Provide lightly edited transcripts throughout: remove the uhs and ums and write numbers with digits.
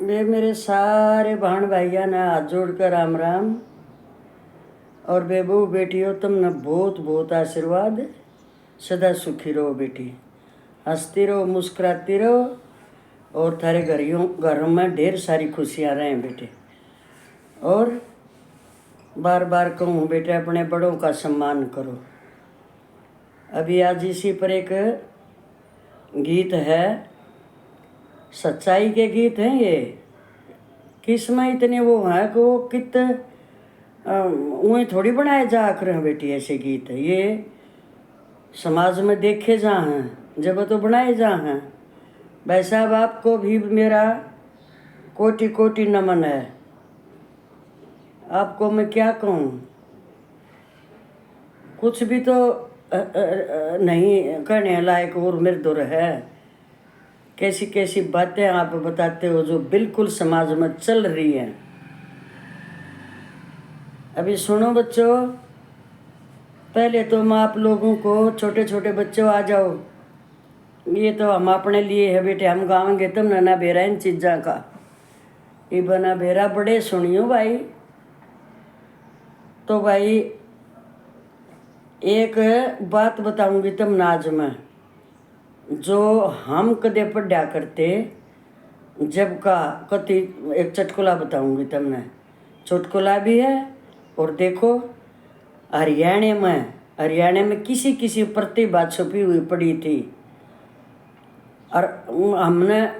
वे मेरे सारे बहन भाइयों ने हाथ जोड़कर राम राम। और बेबू बेटियों, तुमने बहुत बहुत आशीर्वाद। सदा सुखी रहो बेटी, हंसती रहो, मुस्कुराती रहो, और थारे घरों में ढेर सारी खुशियाँ रहें बेटे। और बार बार कहूँ बेटे, अपने बड़ों का सम्मान करो। अभी आज इसी पर एक गीत है, सच्चाई के गीत हैं ये। किसमें इतने वो हैं कि वो उन्हें थोड़ी बनाए जा कर हैं बेटी। ऐसे गीत है ये समाज में देखे जा हैं, जब तो बनाए जा हैं। भाई साहब, आपको भी मेरा कोटि कोटि नमन है। आपको मैं क्या कहूँ, कुछ भी तो नहीं कहने लायक और मृदुर है। कैसी कैसी बातें आप बताते हो जो बिल्कुल समाज में चल रही हैं। अभी सुनो बच्चों, पहले तो मैं आप लोगों को, छोटे छोटे बच्चों आ जाओ, ये तो हम अपने लिए है बेटे, हम गावेंगे तुम ना बेरा इन चीज़ा का। ये बना बेरा बड़े सुनियो भाई। तो भाई एक बात बताऊंगी तुम नाज में, जो हम कदे पढ़ा करते जब का कति। एक चुटकुला बताऊंगी तुमने, चुटकुला भी है। और देखो, हरियाणा में किसी किसी प्रतिभा छुपी हुई पड़ी थी, और हमने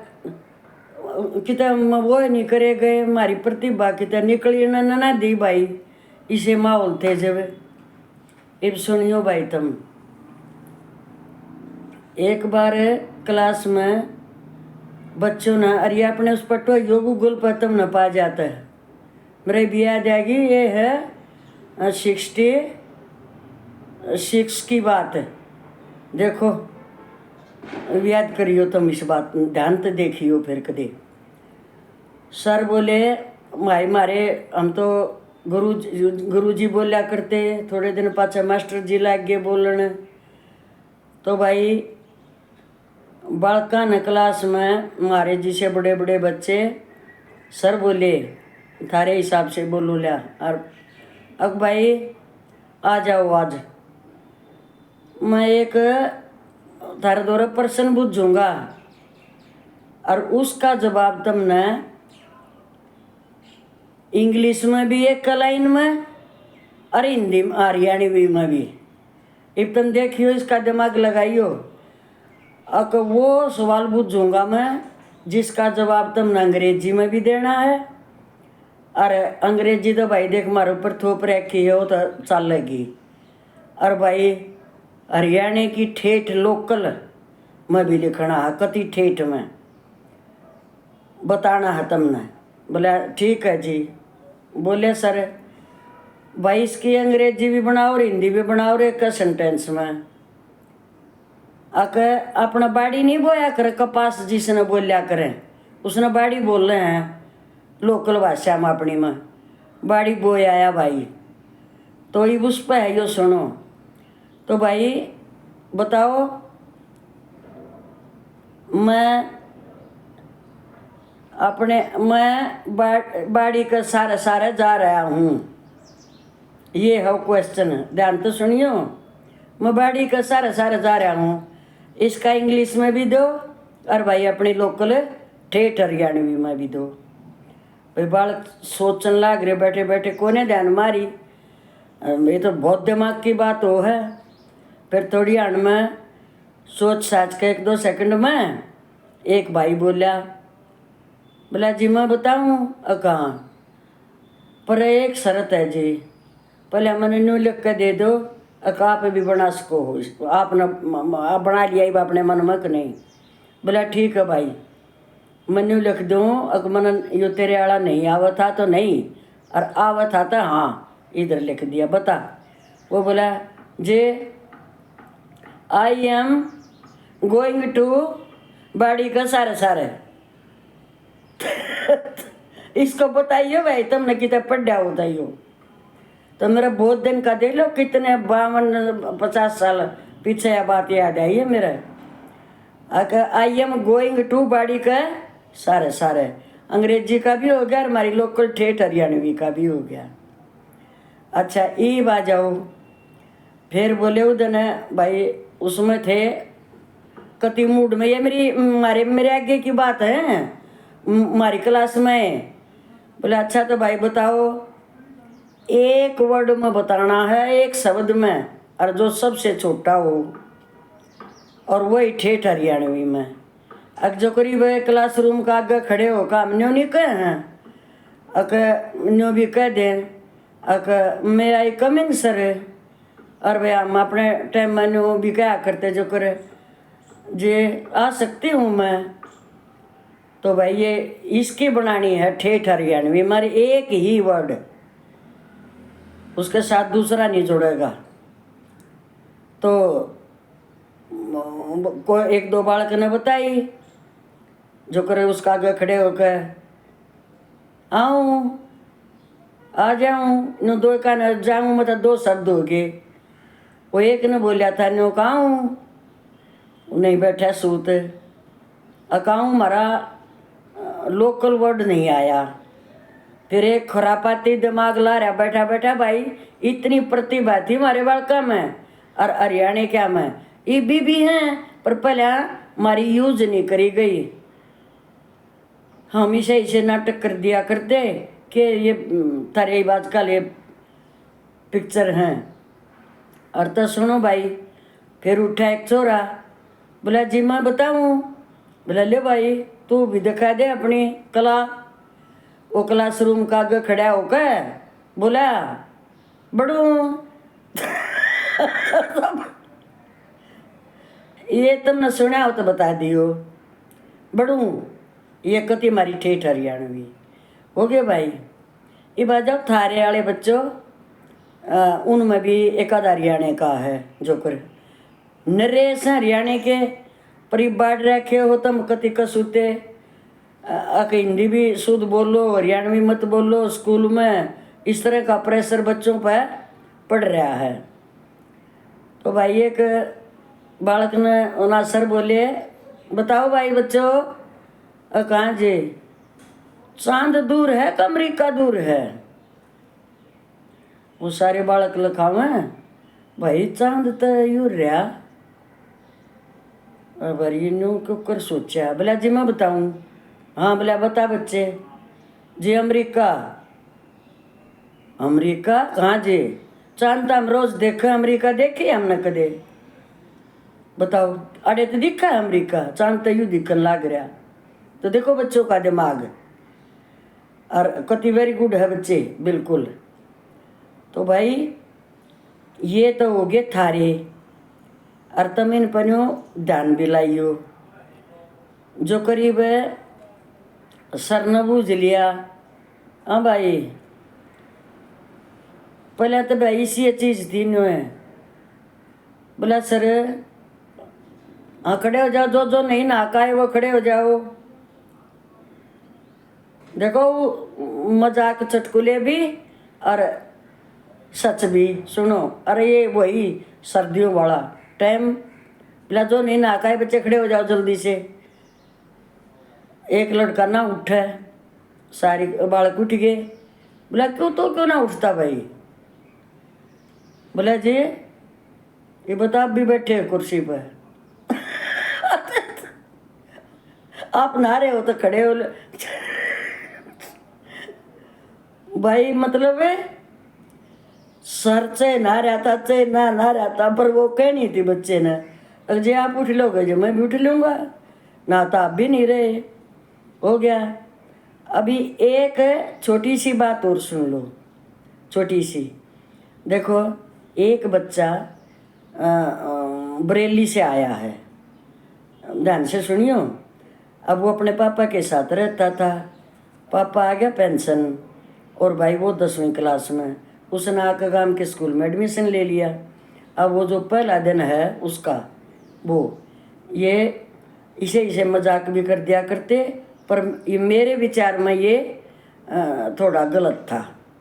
कितना वो नहीं करे गए, हमारी प्रतिभा कितना निकली ना दी भाई। इसे माहौल थे जब। अब सुनियो भाई तुम, एक बार क्लास में बच्चों ने, अरे अपने उस पटो यो गूगल पर तुम न पा जाता है, मेरे भी याद आएगी। ये है 66 की बात है। देखो, याद करियो तुम इस बात, ध्यान से देखियो फिर कदे। सर बोले, मारे हम तो गुरुजी बोलिया करते, थोड़े दिन पाछा मास्टर जी लाग गए बोलने। तो भाई बालका ने क्लास में मारे जी से बड़े बड़े बच्चे, सर बोले थारे हिसाब से बोलो लिया। और अब भाई आ जाओ, आज मैं एक थारे द्वारा प्रश्न पूछूंगा, और उसका जवाब तुमने इंग्लिश में भी एक लाइन में, और हिंदी में, हरियाणवी में भी। अब तुम देखियो, इसका दिमाग लगाइयो। अब वो सवाल पूछूंगा मैं जिसका जवाब तुमने अंग्रेजी में भी देना है। और अंग्रेजी तो भाई देख मारे ऊपर थोप रखी है, वो तो चलेगी। और भाई हरियाणा की ठेठ लोकल में भी लिखना है, कति ठेठ में बताना है तुमने। बोला ठीक है जी। बोले सर भाई इसकी अंग्रेजी भी बनाओ और हिंदी भी बनाओ रे, एक सेंटेंस में। अपना बाड़ी नहीं बोया करे, कपास जिसने बोलिया करें उसने बाड़ी बोल रहे हैं लोकल भाषा में, अपनी में बाड़ी बोया आया भाई। तो ये उस पर है, यो सुनो। तो भाई बताओ, मैं बाड़ी का सारे सारे जा रहा हूँ, ये है क्वेश्चन, ध्यान तो सुनियो। मैं बाड़ी का सारे सारे जा रहा हूँ, इसका इंग्लिश में भी दो, और भाई अपनी लोकल ठेठ हरियाणवी में भी दो। भाई बालक सोचने लाग रहे बैठे बैठे, कोने ध्यान मारी, ये तो बहुत दिमाग की बात हो है। फिर थोड़ी हण में सोच साच के 1-2 सेकंड में एक भाई बोला जी मैं बताऊँ, कहाँ, पर एक शर्त है जी, पहले मैंने न्यू लिख के दे दो, आप भी बना सको हो इसको। आपने आप बना लिया ही अपने मन में कि नहीं। बोला ठीक है भाई, मैं न्यू लिख दूँ। अगर मन यो तेरे आड़ा नहीं आवा था तो नहीं, और आवा था तो हाँ, इधर लिख दिया, बता। वो बोला जे आई एम गोइंग टू बाड़ी का सारे सारे। इसको बताइए भाई, तुमने कितना पढ़ा होता हो। तो मेरा बहुत दिन का देख लो, कितने 52-50 साल पीछे यह बात याद आई है मेरे। आई एम गोइंग टू बाड़ी का सारे सारे, अंग्रेजी का भी हो गया और हमारी लोकल ठेठ हरियाणवी का भी हो गया। अच्छा ईब आ जाओ। फिर बोले उधर भाई उसमें थे कति मूड में, ये मेरे आगे की बात है, हमारी क्लास में। बोले अच्छा तो भाई बताओ, एक वर्ड में बताना है, एक शब्द में, और जो सबसे छोटा हो, और वही ठेठ हरियाणवी में। अब जो करीब क्लासरूम का आगे खड़े हो का हमने नहीं कहे हैं, न्यो भी कह दें मे आई कमिंग सर, और भाई हम अपने टाइम में न्यो भी क्या करते जो करे जे आ सकती हूँ मैं। तो भाई ये इसकी बनानी है ठेठ हरियाणवी, हमारे एक ही वर्ड, उसके साथ दूसरा नहीं जोड़ेगा। तो कोई एक दो बालक ने बताई, जो करे उसका आगे खड़े होकर आऊँ आ जाऊँ, नो दो का न जाऊँ, मतलब दो शब्द हो गए। वो एक ने बोलिया था नो काऊँ, नहीं बैठा सूत अकाऊँ, हमारा लोकल वर्ड नहीं आया। फिर एक खुरापाती दिमाग ला रहा बैठा बैठा, भाई इतनी प्रतिभा थी हमारे बालका में और हरियाणा क्या में, ये भी हैं पर पहले हमारी यूज नहीं करी गई। हम इसे नाटक कर दिया करते कि ये थारे बात का ले पिक्चर हैं। और तो सुनो भाई, फिर उठा एक छोरा, बोला जी मैं बताऊँ। बोला ले भाई तू भी दिखा दे अपनी कला। वो क्लासरूम का आगे खड़ा होकर बोला बड़ू ये तुमने सुना हो तो बता दियो। बड़ू ये कति हमारी ठेठ हरियाणवी हो गए भाई। ये बात जब थारे वाले बच्चों उनमें भी एक आध हरियाणा का है जो कर नरेश हरियाणा के परिवार रखे हो तुम कति कसूते हिंदी भी शुद्ध बोलो हरियाणवी मत बोलो। स्कूल में इस तरह का प्रेशर बच्चों पर पड़ रहा है। तो भाई एक बालक ने उना सर बोले बताओ भाई बच्चों कहाँ जी, चांद दूर है कि अमरीका दूर है। वो सारे बालक लिखावे भाई चांद तो यूं रहा। और भाई न्यू क्यों कर सोचा, बोला जी मैं बताऊं। हाँ बोला बता बच्चे। जी अमरीका। अमरीका कहाँ जी, चांद तो हम रोज देखे, अमरीका देखे हमने कदे। बताओ अरे तो दिखा है अमरीका, चांद तो यूं दिखने लग रहा। तो देखो बच्चों का दिमाग, और कति वेरी गुड है बच्चे बिल्कुल। तो भाई ये तो हो गए थारे, और तुम इन पनो ध्यान भी लाइयो। जो करीब सर न बूझ लिया। हाँ भाई पहले तो भाई इसी चीज थी नो है। बोला सर हाँ खड़े हो जाओ, जो जो नहीं नाका है वो खड़े हो जाओ। देखो मजाक चटकुले भी और सच भी सुनो। अरे ये वही सर्दियों वाला टाइम। बोला जो नहीं नाका है बच्चे खड़े हो जाओ जल्दी से। एक लड़का ना उठे, सारी बालक उठ गए। बोला क्यों तो क्यों ना उठता भाई। बोला जी ये बता आप भी बैठे हो कुर्सी पर आप नहा रहे हो तो खड़े हो भाई। मतलब है सर से ना रहता से ना रहता, पर वो कह नहीं थी बच्चे ने अगर जे आप उठ लोगे जो मैं भी उठ लूँगा ना, तो आप भी नहीं रहे। हो गया। अभी एक छोटी सी बात और सुन लो, छोटी सी। देखो एक बच्चा बरेली से आया है, ध्यान से सुनियो। अब वो अपने पापा के साथ रहता था, पापा आ गया पेंशन, और भाई वो 10वीं क्लास में, उसने आकर गांव के स्कूल में एडमिशन ले लिया। अब वो जो पहला दिन है उसका, वो ये इसे मजाक भी कर दिया करते, पर ये मेरे विचार में ये थोड़ा गलत था।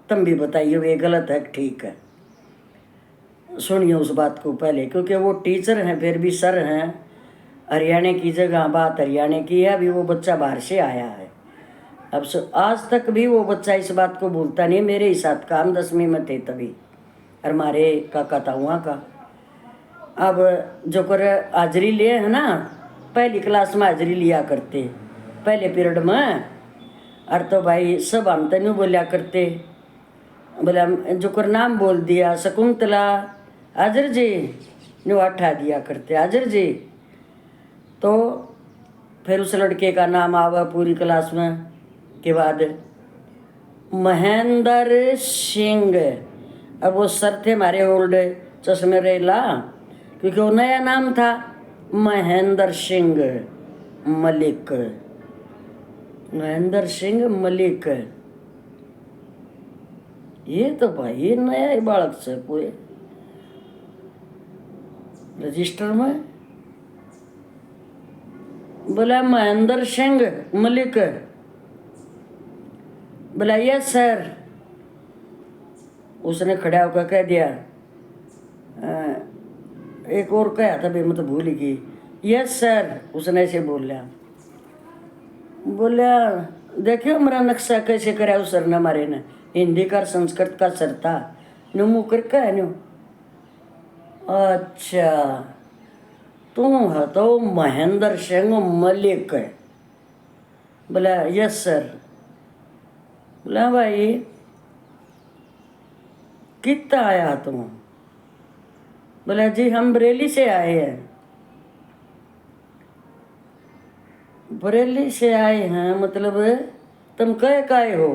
तुम भी बताइए ये गलत है ठीक है। सुनिए उस बात को पहले, क्योंकि वो टीचर हैं फिर भी सर हैं, हरियाणा की जगह बात हरियाणा की है। अभी वो बच्चा बाहर से आया है, आज तक भी वो बच्चा इस बात को भूलता नहीं। मेरे ही साथ का, हम 10वीं में थे तभी, और हमारे काका था वहाँ का। अब जो कर हाजिरी लिए है ना, पहली क्लास में हाजिरी लिया करते पहले पीरियड में। और तो भाई सब हम तो नहीं बोलिया करते, बोला जो कर नाम बोल दिया, शकुंतला हाजिर जी, न्यू उठा दिया करते हाजिर जी। तो फिर उस लड़के का नाम आवा पूरी क्लास में के बाद महेंद्र सिंह। अब वो सर थे हमारे ओल्ड चश्मे रेला, क्योंकि वो नया नाम था महेंद्र सिंह मलिक। महेंद्र सिंह मलिक, ये तो भाई नया ही बालक से पूरे रजिस्टर में। बोला महेंद्र सिंह मलिक, बोला यस सर। उसने खड़ा होकर कह दिया, एक और कहा था भाई, मैं तो भूल गई, यस सर। उसने ऐसे बोला देखियो मेरा नक्शा कैसे कराया उस सर ने, हमारे ने हिंदी का संस्कृत का सर था, न्यू मुँह करके है न्यू। अच्छा तू है तो महेंद्र सिंह मलिक है? बोला यस सर। बोला भाई कितना आया तुम? बोला जी हम बरेली से आए हैं। बरेली से आए हैं मतलब तुम कहे हो?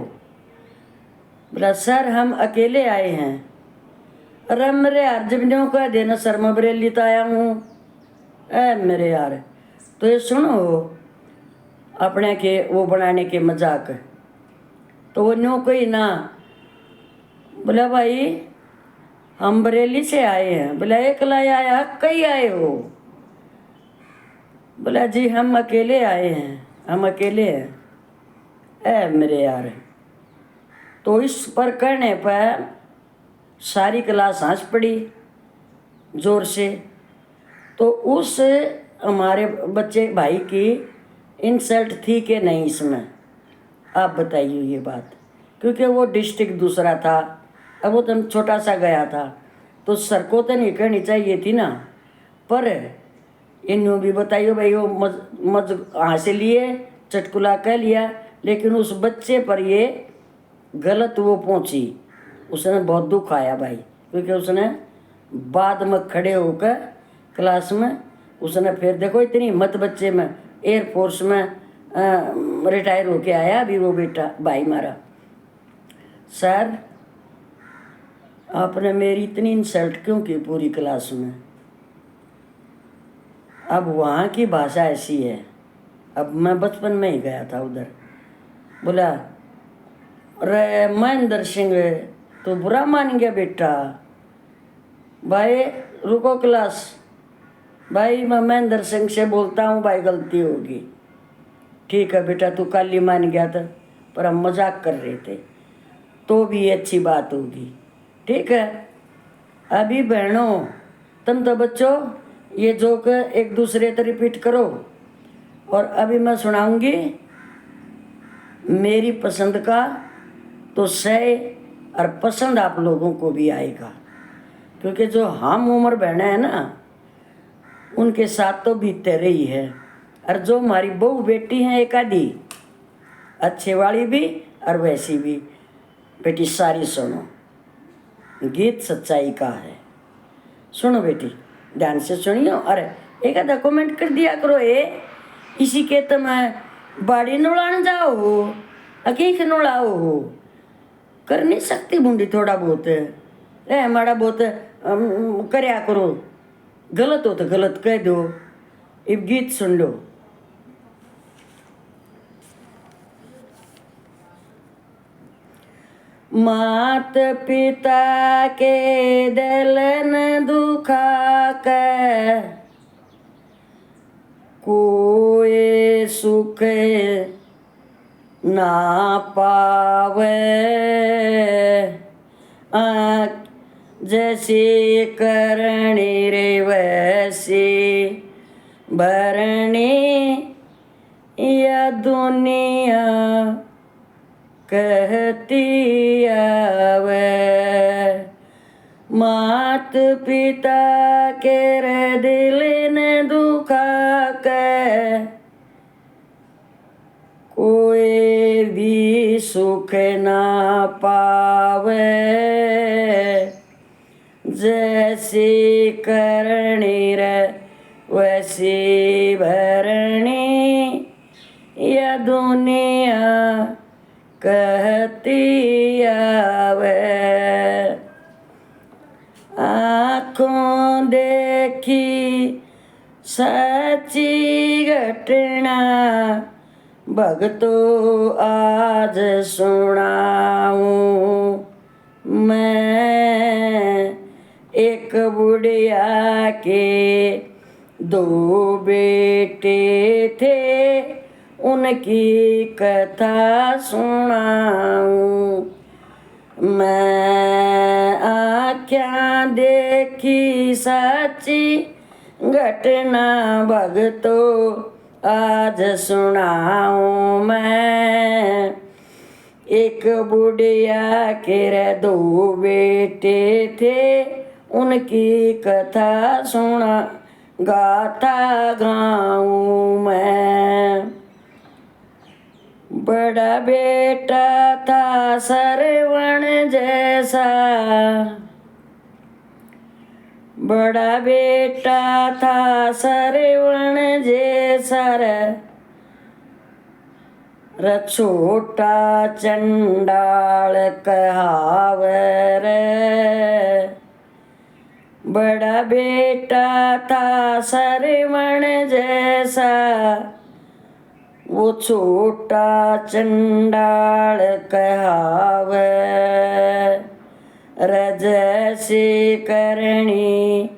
बोला सर हम अकेले आए हैं। अरे मेरे यार जब न्यू कह देना सर मैं बरेली तो आया हूँ। मेरे यार तो ये सुनो अपने के वो बनाने के मजाक, तो वो न्यू कोई ना। बोला भाई हम बरेली से आए हैं। बोला एकला आया कई आए हो? बोला जी हम अकेले आए हैं, हम अकेले हैं। मेरे यार तो इस पर कहने पर सारी क्लास हंस पड़ी जोर से। तो उस हमारे बच्चे भाई की इंसल्ट थी कि नहीं इसमें, आप बताइए ये बात, क्योंकि वो डिस्ट्रिक्ट दूसरा था, अब वो तो छोटा सा गया था, तो सर को तो नहीं कहनी चाहिए थी ना। पर इन्हों भी बताइए भाई वो मज हासिल लिए चटकुला कह लिया, लेकिन उस बच्चे पर ये गलत वो पहुंची, उसने बहुत दुख आया भाई, क्योंकि उसने बाद में खड़े होकर क्लास में उसने फिर देखो इतनी हिम्मत बच्चे में, एयरफोर्स में रिटायर होके आया अभी वो बेटा भाई मारा, सर आपने मेरी इतनी इंसल्ट क्यों की पूरी क्लास में? अब वहाँ की भाषा ऐसी है, अब मैं बचपन में ही गया था उधर। बोला अरे महेंद्र सिंह तो बुरा मान गया बेटा। भाई रुको क्लास, भाई मैं महेंद्र सिंह से बोलता हूँ भाई गलती होगी। ठीक है बेटा तू कल ही मान गया था, पर हम मजाक कर रहे थे, तो भी ये अच्छी बात होगी। ठीक है अभी बहनों तुम तो बच्चों ये जोक एक दूसरे से रिपीट करो, और अभी मैं सुनाऊंगी मेरी पसंद का, तो सही और पसंद आप लोगों को भी आएगा, क्योंकि जो हम उम्र बहनें हैं ना उनके साथ तो बीतते रही है, और जो हमारी बहू बेटी हैं एक आधी अच्छे वाली भी और वैसी भी, बेटी सारी सुनो, गीत सच्चाई का है। सुनो बेटी ध्यान से सुनियो, अरे एक आधा कमेंट कर दिया करो। इसी के तुम बाड़ी नोड़ान जाओ हो, अकेख नोड़ाओ हो, कर नहीं सकती बूंदी थोड़ा बहुत हमारा बहुत करया करो, गलत हो तो गलत कह दो। अब गीत सुन लो। मात पिता के दिल न दुखा के कोई सुख ना पावे, जैसी करणी रे वैसी भरणी, या दुनिया कहती आवे। मात पिता के रे दिल ने दुखा के कोई भी सुख ना पावे। जैसी करणी रे वैसी भरणी, यह दुनिया कहती आवे। आँखों देखी सच्ची घटना, भगतो आज सुनाऊं मैं। एक बुढ़िया के दो बेटे थे, उनकी कथा सुनाऊं मैं। आँखें देखी सच्ची घटना, भगतो आज सुनाऊं मैं। एक बुढ़िया के रे दो बेटे थे, उनकी कथा सुना गाथा गाऊं मैं। बड़ा बेटा था सरवण जैसा, बड़ा बेटा था सरवण जैसा र छोटा चंडाल कहावर। बड़ा बेटा था सरवण जैसा, वो छोटा चंडाल कहावे। जैसी करणी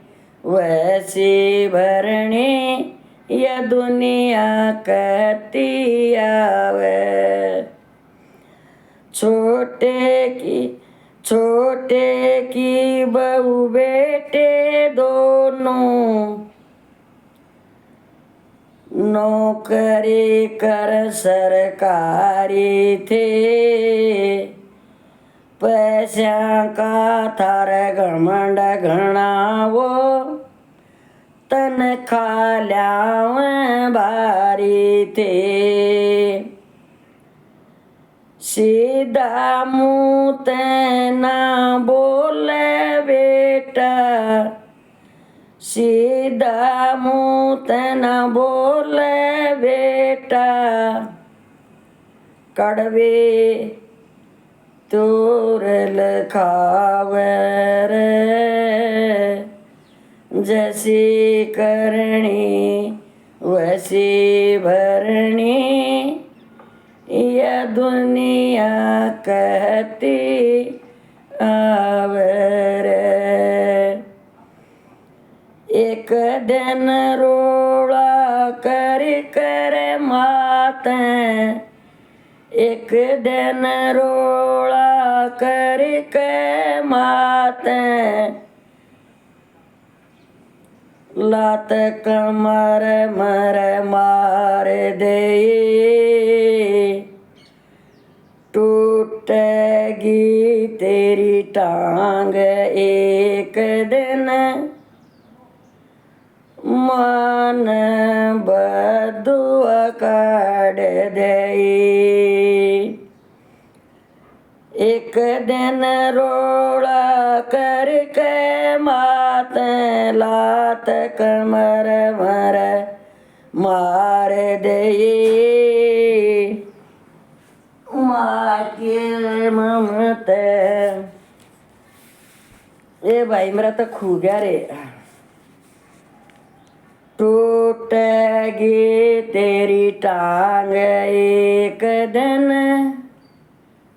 वैसी भरणी, यह दुनिया कहती आवे। छोटे की बहू बेटे दोनों, नौकरी कर सरकारी थे। पैसा का थार घमंड घना, वो तनख्वाह ल्याव भारी थे। सीधा मुँह ते ना बोले बेटा, सीधा मुँह ते ना बोले बेटा। कड़वे तोर लखावर, जैसी करणी वैसी भरणी, यह दुनिया कहती आवर। एक दिन रोड़ा कर मातें, एक दिन रोड़ा कर मातें। लात कमर मर मार दे, टूटेगी तेरी टांग एक दिन। मन बदुआ काढ़ दे। एक दिन रोड़ा करके मात, लात कमर मर मार दे। माँ के ममते, ए भाई मेरा तो खू गया रे। टूटेगी तेरी टांग एक दिन,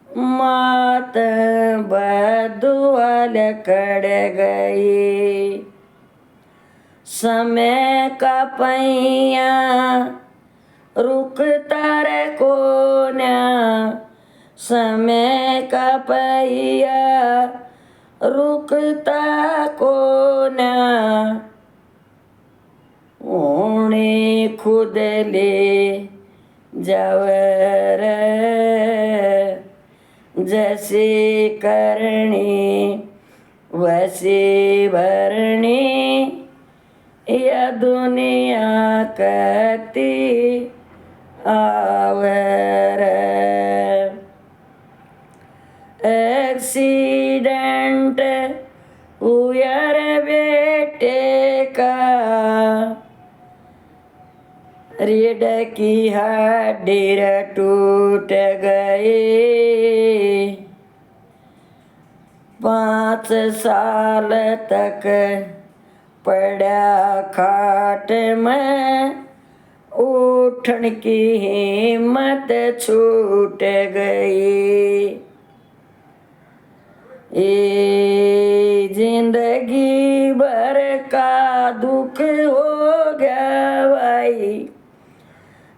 मात बदुआ लकड़ गई। समय का पैया रुकता रे कोन्या, समय का पैया रुकता कोन्या। ओणे खुद ले जावर, जैसे करनी वैसे भरनी, यह दुनिया कहती आवर। एक्सीडेंट हुआ रे बेटे का, रीढ़ की हड्डी टूट गई, 5 साल तक पड़ा खाट में, उठन की हिम्मत छूट गई। ये जिंदगी भर का दुख हो गया भाई,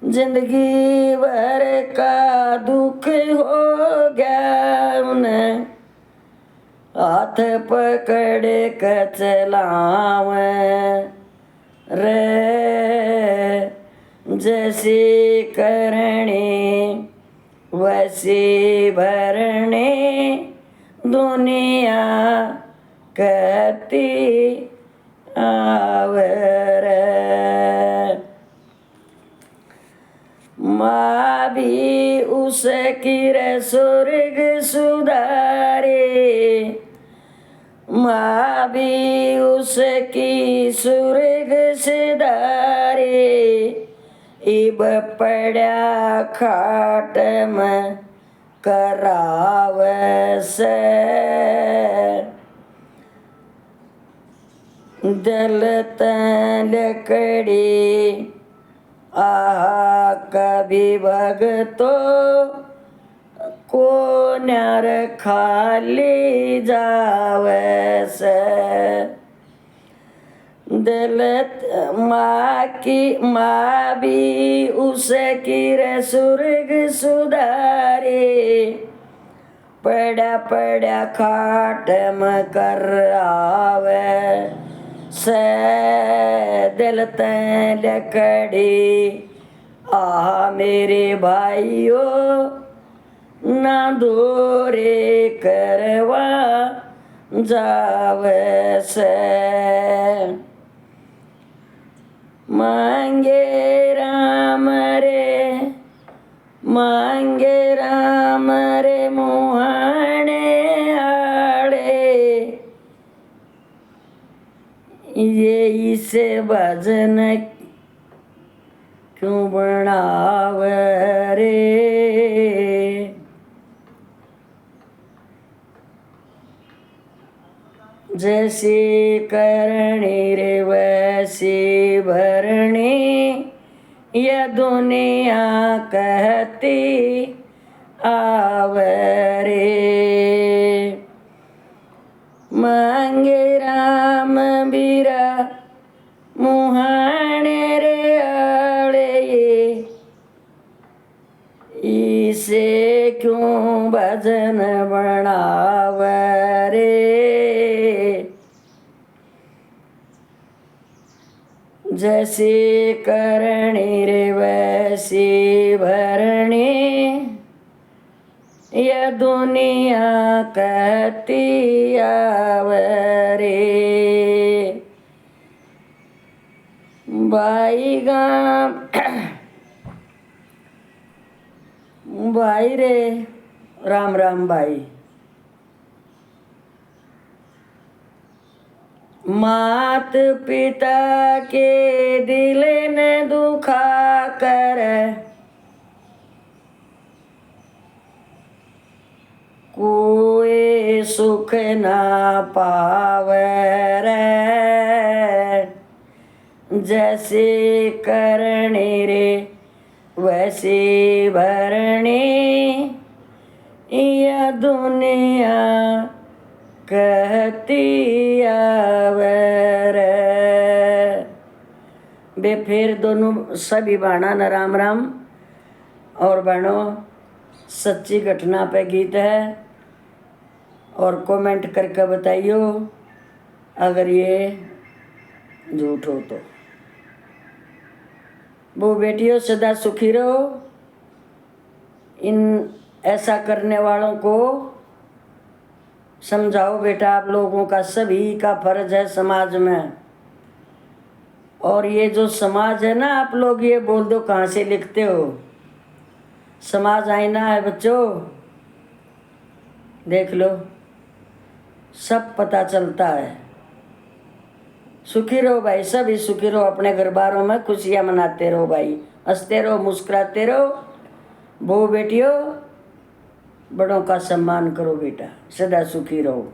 जिंदगी भर का दुख हो गया। उन्हें हाथ पकड़ के चलाव रे, जैसे करने वैसे भरने, दुनिया कहती आवर। माँ भी उसकी स्वर्ग सुधारे, माँ भी उसकी स्वर्ग सुधारे, इब पड़ा खाट में कराव से, दलत लकड़ी आहा कभी भगतो को न्यार खाली जावे से। दलत माँ भी उसकी स्वर्ग सुधारे, पड़ा पड़ा खाट में कर आवे से, दलत लकड़ी आ मेरे भाइयों ना दूरे करवा जावे से। मांगे राम रे मुहाने आड़े, ये इसे भजन क्यों बनावे रे। जैसी करनी रे वैसी भरनी, यह दुनिया कहती आवरे। मांगे राम बीरा मुहाने रे आड़े, इसे क्यों भजन बनावरे। जैसी करनी रे वैसी भरनी, यह दुनिया कहती आवरे। भाई गाम भाई रे राम राम भाई। मात पिता के दिल ने दुखा कर, कोई सुख ना पावर। जैसे करनी रे वैसे भरनी, यह दुनिया कहती आवर। बे फिर दोनों सभी बाणा न राम राम और बाणो सच्ची घटना पे गीत है, और कमेंट करके बताइयो अगर ये झूठ हो तो। वो बेटियों सदा सुखी रहो। इन ऐसा करने वालों को समझाओ बेटा, आप लोगों का सभी का फर्ज है समाज में। और ये जो समाज है ना, आप लोग ये बोल दो कहाँ से लिखते हो। समाज आईना है बच्चों, देख लो सब पता चलता है। सुखी रहो भाई, सभी सुखी रहो, अपने घर बारों में खुशियाँ मनाते रहो भाई, हंसते रहो, मुस्कुराते रहो। बहू बेटियों, बड़ों का सम्मान करो बेटा, सदा सुखी रहो।